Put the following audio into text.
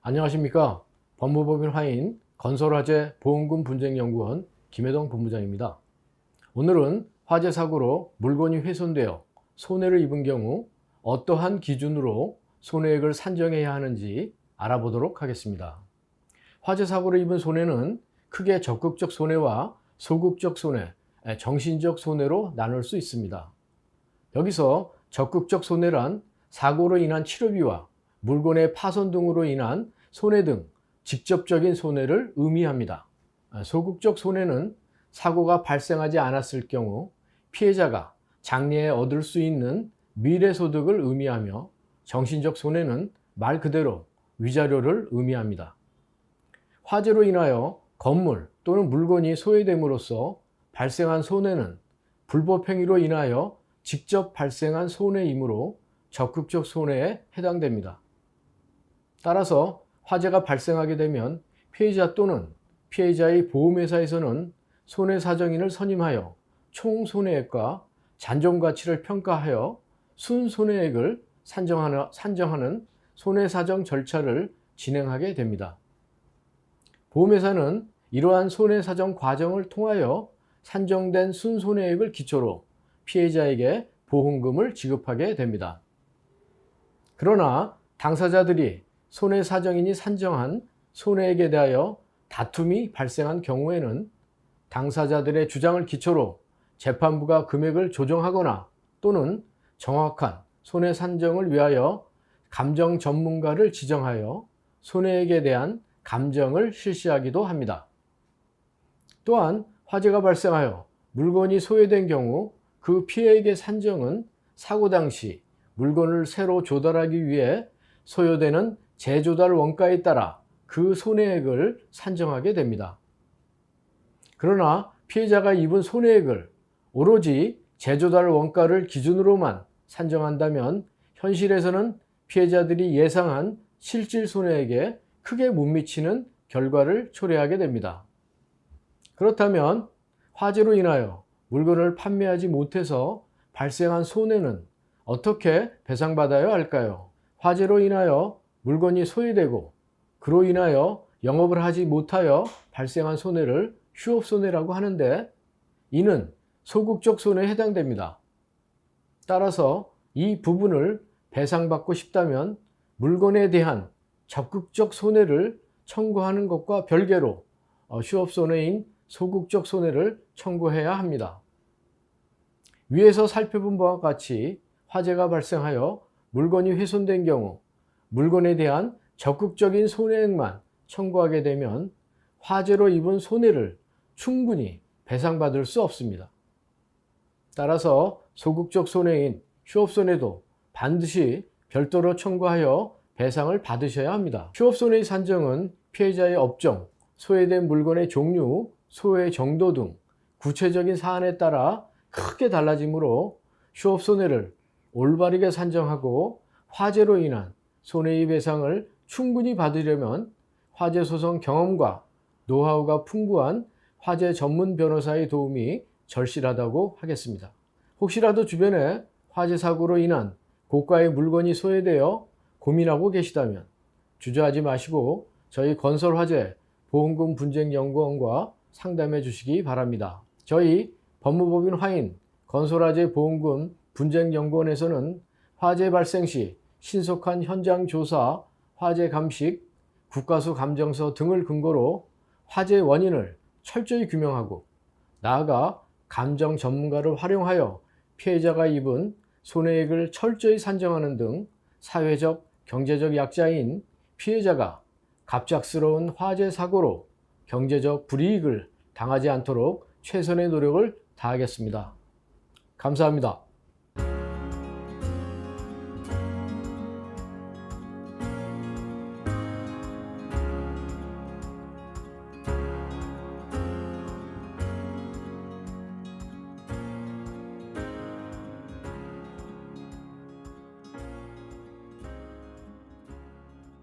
안녕하십니까. 법무법인 화인 건설화재 보험금 분쟁연구원 김혜동 본부장입니다. 오늘은 화재 사고로 물건이 훼손되어 손해를 입은 경우 어떠한 기준으로 손해액을 산정해야 하는지 알아보도록 하겠습니다. 화재 사고로 입은 손해는 크게 적극적 손해와 소극적 손해, 정신적 손해로 나눌 수 있습니다. 여기서 적극적 손해란 사고로 인한 치료비와 물건의 파손 등으로 인한 손해 등 직접적인 손해를 의미합니다. 소극적 손해는 사고가 발생하지 않았을 경우 피해자가 장래에 얻을 수 있는 미래소득을 의미하며, 정신적 손해는 말 그대로 위자료를 의미합니다. 화재로 인하여 건물 또는 물건이 소외됨으로써 발생한 손해는 불법행위로 인하여 직접 발생한 손해이므로 적극적 손해에 해당됩니다. 따라서 화재가 발생하게 되면 피해자 또는 피해자의 보험회사에서는 손해사정인을 선임하여 총 손해액과 잔존가치를 평가하여 순손해액을 산정하는 손해사정 절차를 진행하게 됩니다. 보험회사는 이러한 손해사정 과정을 통하여 산정된 순손해액을 기초로 피해자에게 보험금을 지급하게 됩니다. 그러나 당사자들이 손해사정인이 산정한 손해액에 대하여 다툼이 발생한 경우에는 당사자들의 주장을 기초로 재판부가 금액을 조정하거나 또는 정확한 손해 산정을 위하여 감정 전문가를 지정하여 손해액에 대한 감정을 실시하기도 합니다. 또한 화재가 발생하여 물건이 소외된 경우 그 피해액의 산정은 사고 당시 물건을 새로 조달하기 위해 소요되는 재조달 원가에 따라 그 손해액을 산정하게 됩니다. 그러나 피해자가 입은 손해액을 오로지 재조달 원가를 기준으로만 산정한다면 현실에서는 피해자들이 예상한 실질 손해액에 크게 못 미치는 결과를 초래하게 됩니다. 그렇다면 화재로 인하여 물건을 판매하지 못해서 발생한 손해는 어떻게 배상받아야 할까요? 화재로 인하여 물건이 소외되고 그로 인하여 영업을 하지 못하여 발생한 손해를 휴업손해라고 하는데, 이는 소극적 손해에 해당됩니다. 따라서 이 부분을 배상받고 싶다면 물건에 대한 적극적 손해를 청구하는 것과 별개로 휴업손해인 소극적 손해를 청구해야 합니다. 위에서 살펴본 바와 같이 화재가 발생하여 물건이 훼손된 경우 물건에 대한 적극적인 손해액만 청구하게 되면 화재로 입은 손해를 충분히 배상받을 수 없습니다. 따라서 소극적 손해인 휴업손해도 반드시 별도로 청구하여 배상을 받으셔야 합니다. 휴업손해의 산정은 피해자의 업종, 소외된 물건의 종류, 소외 정도 등 구체적인 사안에 따라 크게 달라지므로 휴업손해를 올바르게 산정하고 화재로 인한 손해의 배상을 충분히 받으려면 화재 소송 경험과 노하우가 풍부한 화재 전문 변호사의 도움이 절실하다고 하겠습니다. 혹시라도 주변에 화재 사고로 인한 고가의 물건이 소외되어 고민하고 계시다면 주저하지 마시고 저희 건설화재 보험금 분쟁연구원과 상담해 주시기 바랍니다. 저희 법무법인 화인 건설화재 보험금 분쟁연구원에서는 화재 발생 시 신속한 현장 조사, 화재 감식, 국가수 감정서 등을 근거로 화재 원인을 철저히 규명하고 나아가 감정 전문가를 활용하여 피해자가 입은 손해액을 철저히 산정하는 등 사회적, 경제적 약자인 피해자가 갑작스러운 화재 사고로 경제적 불이익을 당하지 않도록 최선의 노력을 다하겠습니다. 감사합니다.